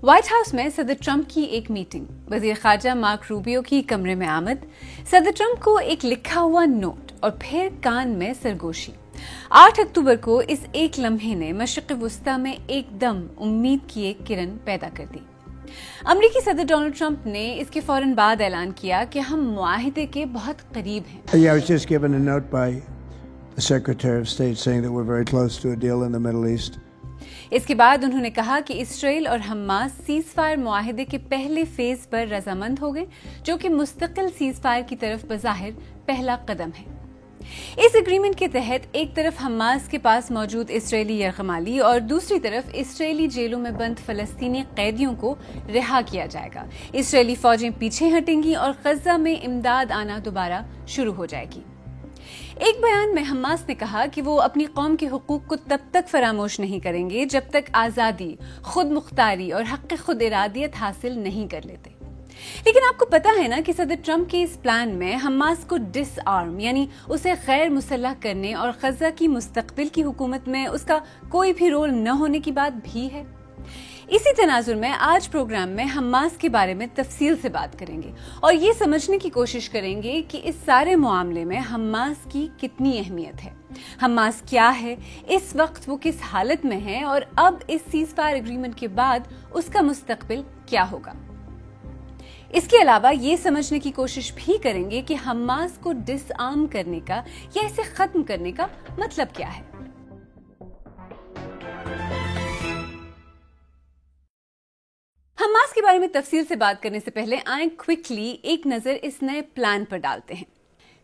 White house میں صدر Trump کی ایک میٹنگ، وزیر خارجہ مارک روبیو کی کمرے میں آمد، صدر ٹرمپ کو ایک لکھا ہوا نوٹ اور پھر کان میں سرگوشی۔ 8 اکتوبر کو اس ایک لمحے نے مشرق وسطیٰ میں ایک دم امید کی ایک کرن پیدا کر دی۔ امریکی صدر ڈونلڈ ٹرمپ نے اس کے فوراً بعد اعلان کیا کہ ہم معاہدے کے بہت قریب ہیں۔ I was just given a note by the Secretary of State saying that we're very close to a deal in the Middle East. اس کے بعد انہوں نے کہا کہ اسرائیل اور حماس سیز فائر معاہدے کے پہلے فیز پر رضامند ہو گئے، جو کہ مستقل سیز فائر کی طرف بظاہر پہلا قدم ہے۔ اس اگریمنٹ کے تحت ایک طرف حماس کے پاس موجود اسرائیلی یرغمالی اور دوسری طرف اسرائیلی جیلوں میں بند فلسطینی قیدیوں کو رہا کیا جائے گا۔ اسرائیلی فوجیں پیچھے ہٹیں گی اور غزہ میں امداد آنا دوبارہ شروع ہو جائے گی۔ ایک بیان میں حماس نے کہا کہ وہ اپنی قوم کے حقوق کو تب تک فراموش نہیں کریں گے جب تک آزادی، خود مختاری اور حق خود ارادیت حاصل نہیں کر لیتے۔ لیکن آپ کو پتا ہے نا کہ صدر ٹرمپ کے اس پلان میں حماس کو ڈس آرم یعنی اسے غیر مسلح کرنے اور غزہ کی مستقبل کی حکومت میں اس کا کوئی بھی رول نہ ہونے کی بات بھی ہے۔ اسی تناظر میں آج پروگرام میں حماس کے بارے میں تفصیل سے بات کریں گے اور یہ سمجھنے کی کوشش کریں گے کہ اس سارے معاملے میں حماس کی کتنی اہمیت ہے، حماس کیا ہے، اس وقت وہ کس حالت میں ہے اور اب اس سیز فائر ایگریمنٹ کے بعد اس کا مستقبل کیا ہوگا۔ اس کے علاوہ یہ سمجھنے کی کوشش بھی کریں گے کہ حماس کو ڈس آرم کرنے کا یا اسے ختم کرنے کا مطلب کیا ہے۔ حماس کے بارے میں تفصیل سے بات کرنے سے پہلے آئیں کوئکلی ایک نظر اس نئے پلان پر ڈالتے ہیں۔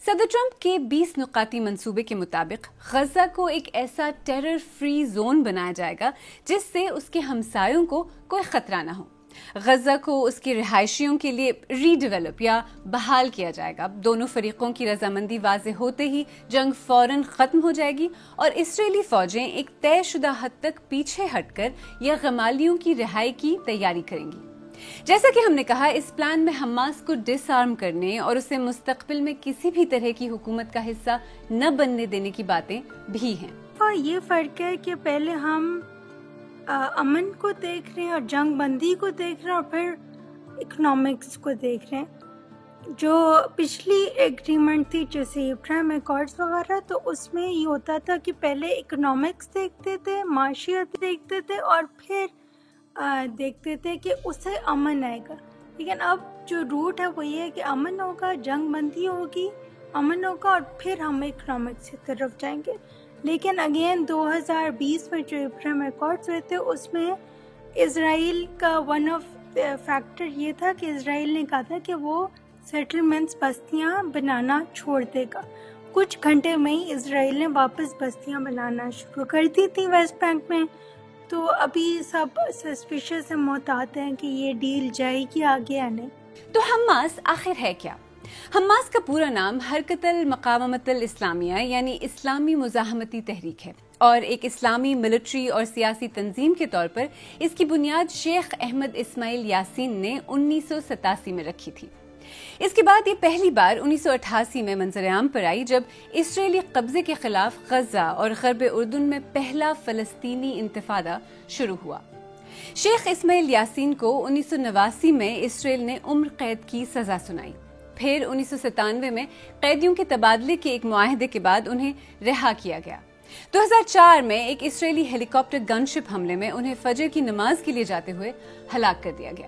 صدر ٹرمپ کے 20 نقاطی منصوبے کے مطابق غزہ کو ایک ایسا ٹیرر فری زون بنایا جائے گا جس سے اس کے ہمسایوں کو کوئی خطرہ نہ ہو۔ غزہ کو اس کے رہائشیوں کے لیے ری ڈیولپ یا بحال کیا جائے گا۔ دونوں فریقوں کی رضامندی واضح ہوتے ہی جنگ فوراً ختم ہو جائے گی اور اسرائیلی فوجیں ایک طے شدہ حد تک پیچھے ہٹ کر یرغمالیوں کی رہائی کی تیاری کریں گی۔ جیسا کہ ہم نے کہا، اس پلان میں حماس کو ڈس آرم کرنے اور اسے مستقبل میں کسی بھی طرح کی حکومت کا حصہ نہ بننے دینے کی باتیں بھی ہیں۔ یہ فرق ہے کہ پہلے ہم امن کو دیکھ رہے ہیں اور جنگ بندی کو دیکھ رہے ہیں اور پھر اکنامکس کو دیکھ رہے ہیں۔ جو پچھلی ایگریمنٹ تھی جیسے ابراہیم ایکارڈز وغیرہ، تو اس میں یہ ہوتا تھا کہ پہلے اکنامکس دیکھتے تھے، معاشیت دیکھتے تھے اور پھر دیکھتے تھے کہ اس سے امن آئے گا۔ لیکن اب جو روٹ ہے وہ یہ ہے کہ امن ہوگا، جنگ بندی ہوگی، امن ہوگا اور پھر ہم اکنامکس کی طرف جائیں گے۔ لیکن اگین 2020 میں جو ابراہیم ایکارڈز ہوئے تھے اس میں اسرائیل کا ون آف فیکٹر یہ تھا کہ اسرائیل نے کہا تھا کہ وہ سیٹلمنٹس، بستیاں بنانا چھوڑ دے گا۔ کچھ گھنٹے میں ہی اسرائیل نے واپس بستیاں بنانا شروع کر دی تھی ویسٹ بینک میں۔ تو ابھی سب سسپیشس سے محتاط ہیں کہ یہ ڈیل جائے گی آگے یا نہیں۔ تو حماس آخر ہے کیا؟ حماس کا پورا نام حرکت المقاومت الاسلامیہ یعنی اسلامی مزاحمتی تحریک ہے اور ایک اسلامی ملٹری اور سیاسی تنظیم کے طور پر اس کی بنیاد شیخ احمد اسماعیل یاسین نے 1987 میں رکھی تھی۔ اس کے بعد یہ پہلی بار 1988 میں منظر عام پر آئی جب اسرائیلی قبضے کے خلاف غزہ اور غرب اردن میں پہلا فلسطینی انتفاضہ شروع ہوا۔ شیخ اسماعیل یاسین کو 1989 میں اسرائیل نے عمر قید کی سزا سنائی۔ پھر 1997 میں قیدیوں کے تبادلے کے ایک معاہدے کے بعد انہیں رہا کیا گیا۔ 2004 میں ایک اسرائیلی ہیلی کاپٹر گن شپ حملے میں انہیں فجر کی نماز کے لیے جاتے ہوئے ہلاک کر دیا گیا۔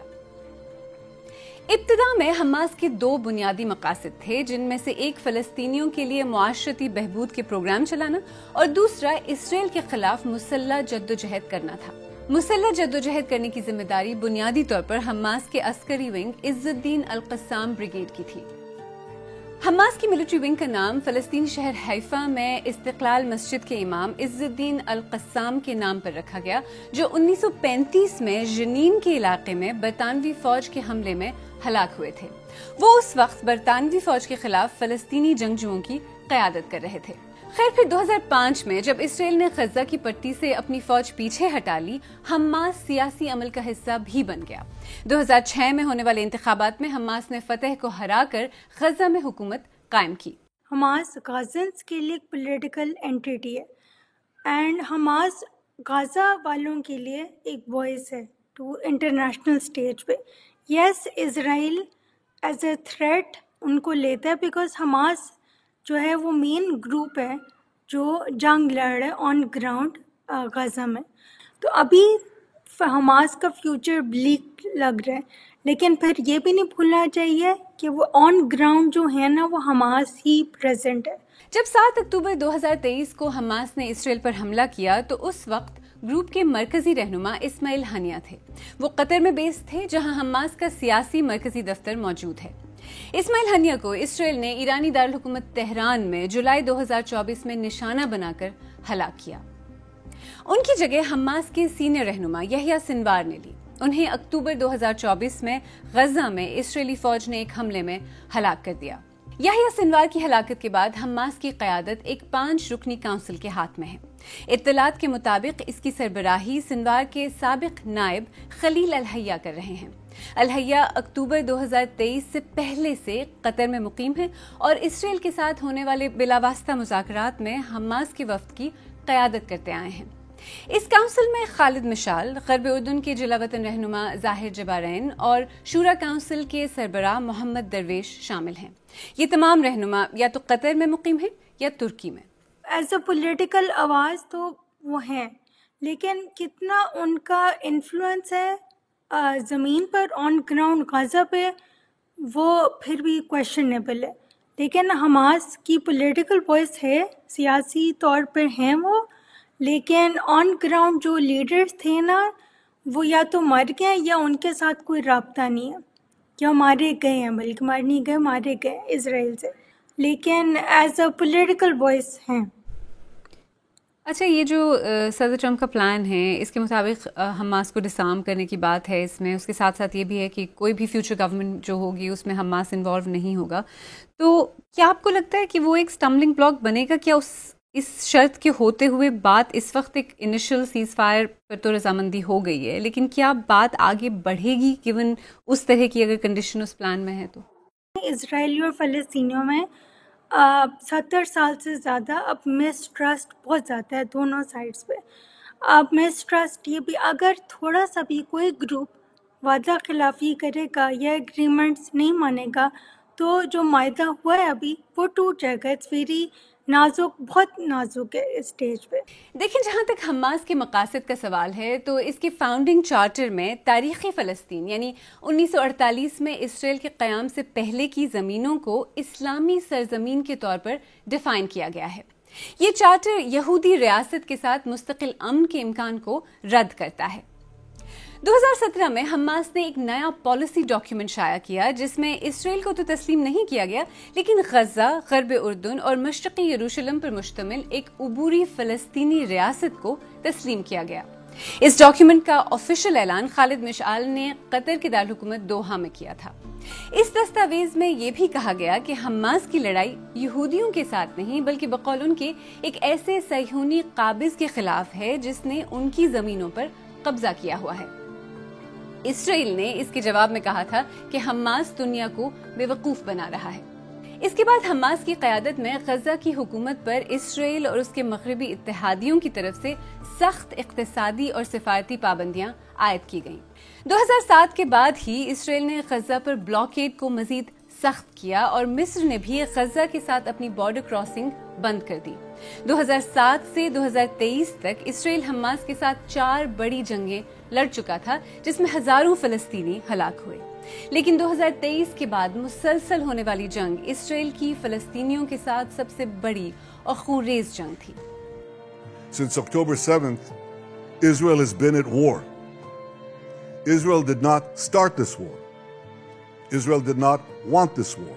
ابتدا میں حماس کے 2 بنیادی مقاصد تھے، جن میں سے ایک فلسطینیوں کے لیے معاشرتی بہبود کے پروگرام چلانا اور دوسرا اسرائیل کے خلاف مسلح جدوجہد کرنا تھا۔ مسلح جدوجہد کرنے کی ذمہ داری بنیادی طور پر حماس کے عسکری ونگ عز الدین القسام بریگیڈ کی تھی۔ حماس کی ملٹری ونگ کا نام فلسطین شہر حیفا میں استقلال مسجد کے امام عز الدین القسام کے نام پر رکھا گیا، جو 1935 میں جنین کے علاقے میں برطانوی فوج کے حملے میں ہلاک ہوئے تھے۔ وہ اس وقت برطانوی فوج کے خلاف فلسطینی جنگجوؤں کی قیادت کر رہے تھے۔ خیر پھر 2005 میں جب اسرائیل نے غزہ کی پٹی سے اپنی فوج پیچھے ہٹا لی، حماس سیاسی عمل کا حصہ بھی بن گیا۔ 2006 میں ہونے والے انتخابات میں حماس نے فتح کو ہرا کر غزہ میں حکومت قائم کی۔ حماس غازنز کے لیے ایک پولیٹیکل اینٹیٹی ہے اینڈ حماس غزہ والوں کے لیے ایک وائس ہے ٹو انٹرنیشنل اسٹیج پہ. یس اسرائیل ایز اے تھریٹ ان کو لیتا ہے بیکاز حماس جو ہے وہ مین گروپ ہے جو جنگ لڑ رہا ہے آن گراؤنڈ غزہ میں. تو ابھی حماس کا فیوچر بلیک لگ رہا ہے, لیکن پھر یہ بھی نہیں بھولنا چاہیے کہ وہ آن گراؤنڈ جو ہے نا وہ حماس ہی پریزنٹ ہے. جب 7 اکتوبر 2023 کو حماس نے اسرائیل پر حملہ کیا تو اس وقت گروپ کے مرکزی رہنما اسماعیل ہنیہ تھے. وہ قطر میں بیس تھے جہاں حماس کا سیاسی مرکزی دفتر موجود ہے. اسماعیل ہنیہ کو اسرائیل نے ایرانی دارالحکومت تہران میں جولائی 2024 میں نشانہ بنا کر ہلاک کیا. ان کی جگہ حماس کے سینئر رہنما یحییٰ سنوار نے لی. انہیں اکتوبر 2024 میں غزہ میں اسرائیلی فوج نے ایک حملے میں ہلاک کر دیا. یحییٰ سنوار کی ہلاکت کے بعد حماس کی قیادت ایک 5 رکنی کونسل کے ہاتھ میں ہے. اطلاعات کے مطابق اس کی سربراہی سنوار کے سابق نائب خلیل الحیہ کر رہے ہیں. الحیہ اکتوبر 2023 سے پہلے سے قطر میں مقیم ہیں اور اسرائیل کے ساتھ ہونے والے بلاواسطہ مذاکرات میں حماس کے وفد کی قیادت کرتے آئے ہیں. اس کونسل میں خالد مشال، غرب اردن کے جلا وطن رہنما ظاہر جبارین اور شورا کونسل کے سربراہ محمد درویش شامل ہیں. یہ تمام رہنما یا تو قطر میں مقیم ہیں یا ترکی میں. ایز اے پولیٹیکل آواز تو وہ ہیں, لیکن کتنا ان کا انفلوئنس ہے زمین پر آن گراؤنڈ غزہ پہ وہ پھر بھی کویشچنیبل ہے. لیکن حماس کی پولیٹیکل وائس ہے, سیاسی طور پر ہیں وہ, لیکن آن گراؤنڈ جو لیڈرز تھے نا وہ یا تو مر گئے یا ان کے ساتھ کوئی رابطہ نہیں ہے, یا مارے گئے ہیں, بلکہ مار نہیں گئے, مارے گئے اسرائیل سے, لیکن ایز اے پولیٹیکل وائس ہیں. اچھا, یہ جو صدر ٹرمپ کا پلان ہے اس کے مطابق حماس کو ڈسارم کرنے کی بات ہے اس میں, اس کے ساتھ ساتھ یہ بھی ہے کہ کوئی بھی فیوچر گورنمنٹ جو ہوگی اس میں حماس انوالو نہیں ہوگا. تو کیا آپ کو لگتا ہے کہ وہ ایک اسٹمبلنگ بلاک بنے گا؟ کیا اس شرط کے ہوتے ہوئے بات اس وقت ایک انیشل سیز فائر پر تو رضامندی ہو گئی ہے, لیکن کیا بات آگے بڑھے گی گیون اس طرح کی اگر کنڈیشن اس پلان میں ہے تو؟ اسرائیلی اور فلسطینیوں میں 70 سال سے زیادہ اب مس ٹرسٹ بہت زیادہ ہے دونوں سائڈس پہ. اب مس ٹرسٹ یہ بھی اگر تھوڑا سا بھی کوئی گروپ وعدہ خلافی کرے گا یا ایگریمنٹس نہیں مانے گا تو جو معاہدہ ہوا ہے ابھی وہ ٹوٹ جائے گا. اٹس ویری نازک, بہت نازک ہے اس اسٹیج پہ. دیکھیں, جہاں تک حماس کے مقاصد کا سوال ہے تو اس کے فاؤنڈنگ چارٹر میں تاریخی فلسطین یعنی 1948 میں اسرائیل کے قیام سے پہلے کی زمینوں کو اسلامی سرزمین کے طور پر ڈیفائن کیا گیا ہے. یہ چارٹر یہودی ریاست کے ساتھ مستقل امن کے امکان کو رد کرتا ہے. 2017 میں حماس نے ایک نیا پالیسی ڈاکیومنٹ شائع کیا جس میں اسرائیل کو تو تسلیم نہیں کیا گیا, لیکن غزہ, غرب اردن اور مشرقی یروشلم پر مشتمل ایک عبوری فلسطینی ریاست کو تسلیم کیا گیا. اس ڈاکیومنٹ کا آفیشیل اعلان خالد مشعل نے قطر کے دارالحکومت دوحہ میں کیا تھا. اس دستاویز میں یہ بھی کہا گیا کہ حماس کی لڑائی یہودیوں کے ساتھ نہیں بلکہ بقول ان کے ایک ایسے صہیونی قابض کے خلاف ہے جس نے ان کی زمینوں پر قبضہ کیا ہوا ہے. اسرائیل نے اس کے جواب میں کہا تھا کہ حماس دنیا کو بے وقوف بنا رہا ہے. اس کے بعد حماس کی قیادت میں غزہ کی حکومت پر اسرائیل اور اس کے مغربی اتحادیوں کی طرف سے سخت اقتصادی اور سفارتی پابندیاں عائد کی گئیں. 2007 کے بعد ہی اسرائیل نے غزہ پر بلاکیڈ کو مزید سخت کیا اور مصر نے بھی غزہ کے ساتھ اپنی بارڈر کراسنگ بند کر دی. 2007 سے 2023 تک اسرائیل حماس کے ساتھ 4 بڑی جنگیں لڑ چکا تھا جس میں ہزاروں فلسطینی ہلاک ہوئے. لیکن 2023 کے بعد مسلسل ہونے والی جنگ اسرائیل کی فلسطینیوں کے ساتھ سب سے بڑی اور خونریز جنگ تھی. Since October 7th, Israel has been at war. Israel did not start this war. Israel did not want this war.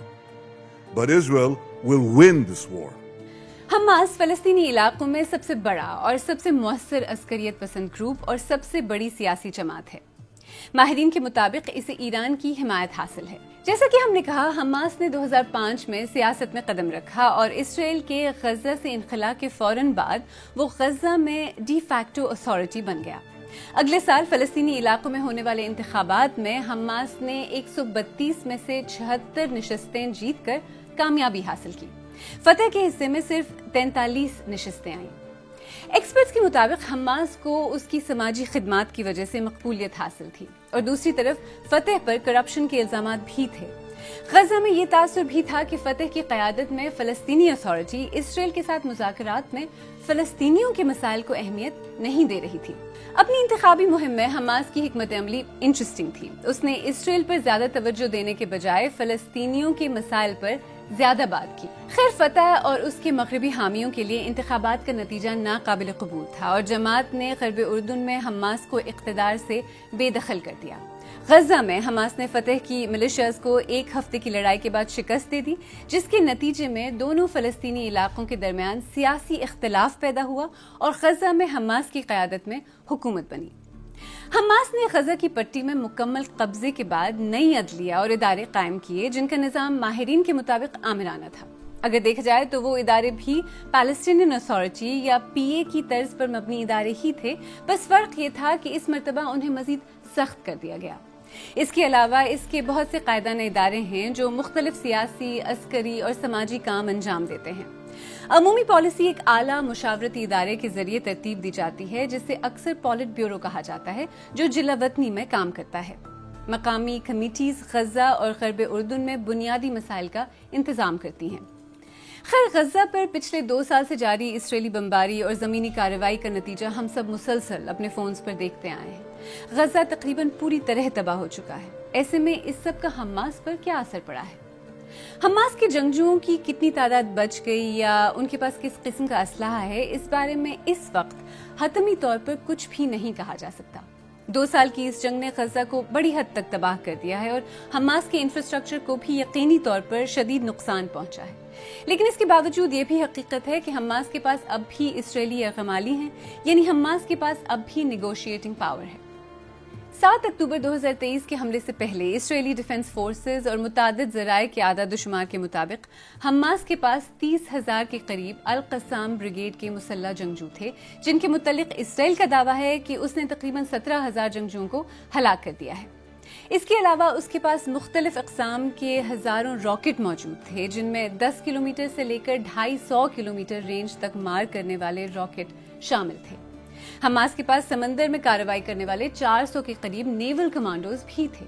But Israel will win this war. Hamas فلسطینی علاقوں میں سب سے بڑا اور سب سے مؤثر عسکریت پسند گروپ اور سب سے بڑی سیاسی جماعت ہے. ماہرین کے مطابق اسے ایران کی حمایت حاصل ہے. جیسا کہ ہم نے کہا, حماس نے 2005 میں سیاست میں قدم رکھا اور اسرائیل کے غزہ سے انخلا کے فوراً بعد وہ غزہ میں ڈی فیکٹو اتھارٹی بن گیا. اگلے سال فلسطینی علاقوں میں ہونے والے انتخابات میں حماس نے 132 میں سے 76 نشستیں جیت کر کامیابی حاصل کی. فتح کے حصے میں صرف 43 نشستیں آئیں. ایکسپرٹس کے مطابق حماس کو اس کی سماجی خدمات کی وجہ سے مقبولیت حاصل تھی اور دوسری طرف فتح پر کرپشن کے الزامات بھی تھے۔ غزہ میں یہ تاثر بھی تھا کہ فتح کی قیادت میں فلسطینی اتھارٹی اسرائیل کے ساتھ مذاکرات میں فلسطینیوں کے مسائل کو اہمیت نہیں دے رہی تھی۔ اپنی انتخابی مہم میں حماس کی حکمت عملی انٹرسٹنگ تھی۔ اس نے اسرائیل پر زیادہ توجہ دینے کے بجائے فلسطینیوں کے مسائل پر زیادہ بات کی۔ خیر، فتح اور اس کے مغربی حامیوں کے لیے انتخابات کا نتیجہ ناقابل قبول تھا اور جماعت نے غرب اردن میں حماس کو اقتدار سے بے دخل کر دیا۔ غزہ میں حماس نے فتح کی ملیشیاز کو ایک ہفتے کی لڑائی کے بعد شکست دے دی، جس کے نتیجے میں دونوں فلسطینی علاقوں کے درمیان سیاسی اختلاف پیدا ہوا اور غزہ میں حماس کی قیادت میں حکومت بنی۔ حماس نے غزہ کی پٹی میں مکمل قبضے کے بعد نئی عدلیہ اور ادارے قائم کیے جن کا نظام ماہرین کے مطابق آمرانہ تھا۔ اگر دیکھا جائے تو وہ ادارے بھی پیلسٹینین اتھارٹی یا PA کی طرز پر مبنی ادارے ہی تھے، بس فرق یہ تھا کہ اس مرتبہ انہیں مزید سخت کر دیا گیا۔ اس کے علاوہ اس کے بہت سے قائدانہ ادارے ہیں جو مختلف سیاسی، عسکری اور سماجی کام انجام دیتے ہیں۔ عمومی پالیسی ایک اعلیٰ مشاورتی ادارے کے ذریعے ترتیب دی جاتی ہے جسے اکثر پولٹ بیورو کہا جاتا ہے، جو جلا وطنی میں کام کرتا ہے۔ مقامی کمیٹیز غزہ اور غرب اردن میں بنیادی مسائل کا انتظام کرتی ہیں۔ خیر، غزہ پر پچھلے 2 سال سے جاری اسرائیلی بمباری اور زمینی کارروائی کا نتیجہ ہم سب مسلسل اپنے فونز پر دیکھتے آئے ہیں۔ غزہ تقریباً پوری طرح تباہ ہو چکا ہے۔ ایسے میں اس سب کا حماس پر کیا اثر پڑا ہے؟ حماس کے جنگجوؤں کی کتنی تعداد بچ گئی یا ان کے پاس کس قسم کا اسلحہ ہے، اس بارے میں اس وقت حتمی طور پر کچھ بھی نہیں کہا جا سکتا۔ 2 سال کی اس جنگ نے غزہ کو بڑی حد تک تباہ کر دیا ہے اور حماس کے انفراسٹرکچر کو بھی یقینی طور پر شدید نقصان پہنچا ہے۔ لیکن اس کے باوجود یہ بھی حقیقت ہے کہ حماس کے پاس اب بھی اسرائیلی یرغمالی ہیں، یعنی حماس کے پاس اب بھی نیگوشیٹنگ پاور ہے۔ 7 اکتوبر 2023 کے حملے سے پہلے اسرائیلی ڈیفنس فورسز اور متعدد ذرائع کے اعداد و شمار کے مطابق حماس کے پاس 30,000 کے قریب القسام بریگیڈ کے مسلح جنگجو تھے، جن کے متعلق اسرائیل کا دعویٰ ہے کہ اس نے تقریباً 17,000 جنگجوؤں کو ہلاک کر دیا ہے۔ اس کے علاوہ اس کے پاس مختلف اقسام کے ہزاروں راکٹ موجود تھے، جن میں 10 کلومیٹر سے لے کر 250 کلومیٹر رینج تک مار کرنے والے راکٹ شامل تھے۔ حماس کے پاس سمندر میں کارروائی کرنے والے 400 کے قریب نیول کمانڈوز بھی تھے۔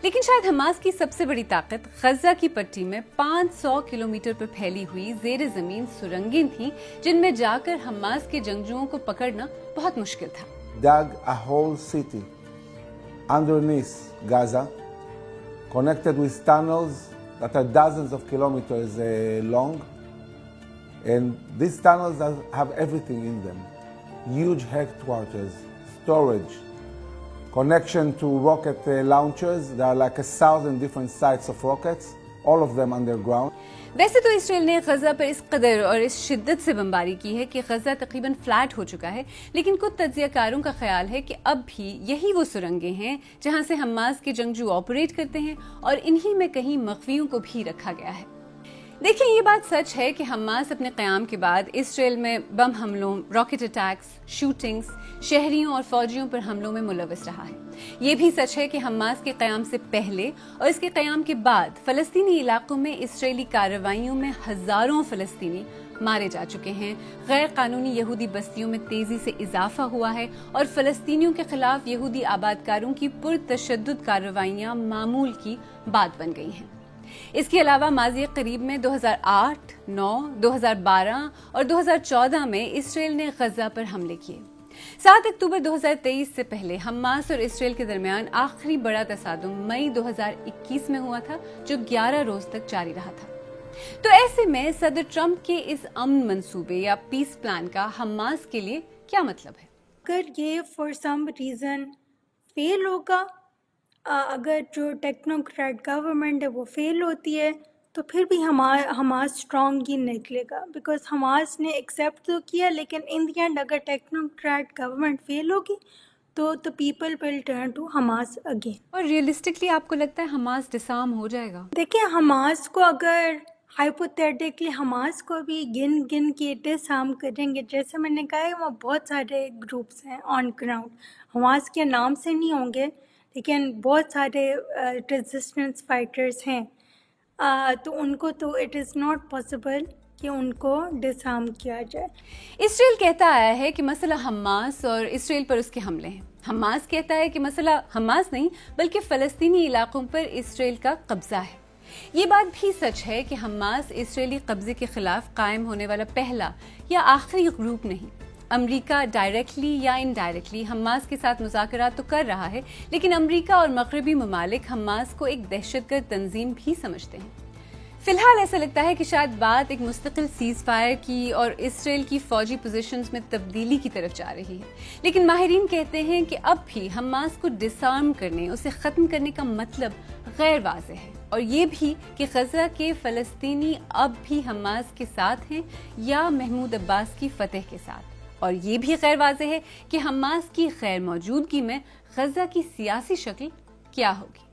لیکن شاید حماس کی سب سے بڑی طاقت غزہ کی پٹی میں 500 کلومیٹر پر پھیلی ہوئی زیر زمین سرنگیں تھیں، جن میں جا کر حماس کے جنگجوؤں کو پکڑنا بہت مشکل تھا۔ Dug a whole city underneath Gaza, connected with tunnels that are dozens of kilometers long, and these tunnels have everything in them. Huge headquarters, storage, connection to rocket launchers. There are like 1,000 different sites of rockets, all of them underground. ویسے تو اسرائیل نے غزہ پر اس قدر اور اس شدت سے بمباری کی ہے کہ غزہ تقریباً فلیٹ ہو چکا ہے، لیکن کچھ تجزیہ کاروں کا خیال ہے کہ اب بھی یہی وہ سرنگیں ہیں جہاں سے حماس کے جنگجو آپریٹ کرتے ہیں اور انہی میں کہیں مخفیوں کو بھی رکھا گیا ہے۔ دیکھیں، یہ بات سچ ہے کہ حماس اپنے قیام کے بعد اسرائیل میں بم حملوں، راکٹ اٹیکس، شوٹنگز، شہریوں اور فوجیوں پر حملوں میں ملوث رہا ہے۔ یہ بھی سچ ہے کہ حماس کے قیام سے پہلے اور اس کے قیام کے بعد فلسطینی علاقوں میں اسرائیلی کارروائیوں میں ہزاروں فلسطینی مارے جا چکے ہیں، غیر قانونی یہودی بستیوں میں تیزی سے اضافہ ہوا ہے اور فلسطینیوں کے خلاف یہودی آبادکاروں کی پرتشدد کارروائیاں معمول کی بات بن گئی ہیں۔ اس کے علاوہ ماضی قریب میں 2008، 9، 2012 اور 2014 میں اسرائیل نے غزہ پر حملے کیے۔ 7 اکتوبر 2023 سے پہلے حماس اور اسرائیل کے درمیان آخری بڑا تصادم مئی 2021 میں ہوا تھا، جو 11 روز تک جاری رہا تھا۔ تو ایسے میں صدر ٹرمپ کے اس امن منصوبے یا پیس پلان کا حماس کے لیے کیا مطلب ہے؟ اگر یہ فار سم ریزن فیل ہوگا، اگر جو ٹیکنوکریٹ گورنمنٹ ہے وہ فیل ہوتی ہے، تو پھر بھی حماس اسٹرانگ ہی نکلے گا، بیکاز حماس نے ایکسیپٹ تو کیا، لیکن ان دی اینڈ اگر ٹیکنوکریٹ گورنمنٹ فیل ہوگی تو the people will turn to Hamas again. اور ریئلسٹکلی آپ کو لگتا ہے حماس ڈسارم ہو جائے گا؟ دیکھیں، حماس کو اگر ہائپوتھیٹکلی حماس کو بھی گن کے ڈسارم کریں گے، جیسے میں نے کہا ہے وہاں بہت سارے گروپس ہیں آن گراؤنڈ، حماس کے نام سے نہیں ہوں گے لیکن بہت سارے ریزسٹنس فائٹرز ہیں، تو ان کو تو اٹ از ناٹ پاسبل کہ ان کو ڈسارم کیا جائے. اسرائیل کہتا آیا ہے کہ مسئلہ حماس اور اسرائیل پر اس کے حملے ہیں. حماس کہتا ہے کہ مسئلہ حماس نہیں بلکہ فلسطینی علاقوں پر اسرائیل کا قبضہ ہے. یہ بات بھی سچ ہے کہ حماس اسرائیلی قبضے کے خلاف قائم ہونے والا پہلا یا آخری گروپ نہیں. امریکہ ڈائریکٹلی یا انڈائریکٹلی حماس کے ساتھ مذاکرات تو کر رہا ہے، لیکن امریکہ اور مغربی ممالک حماس کو ایک دہشت گرد تنظیم بھی سمجھتے ہیں. فی الحال ایسا لگتا ہے کہ شاید بات ایک مستقل سیز فائر کی اور اسرائیل کی فوجی پوزیشنز میں تبدیلی کی طرف جا رہی ہے، لیکن ماہرین کہتے ہیں کہ اب بھی حماس کو ڈسارم کرنے، اسے ختم کرنے کا مطلب غیر واضح ہے، اور یہ بھی کہ غزہ کے فلسطینی اب بھی حماس کے ساتھ ہیں یا محمود عباس کی فتح کے ساتھ، اور یہ بھی غیر واضح ہے کہ حماس کی غیر موجودگی میں غزہ کی سیاسی شکل کیا ہوگی.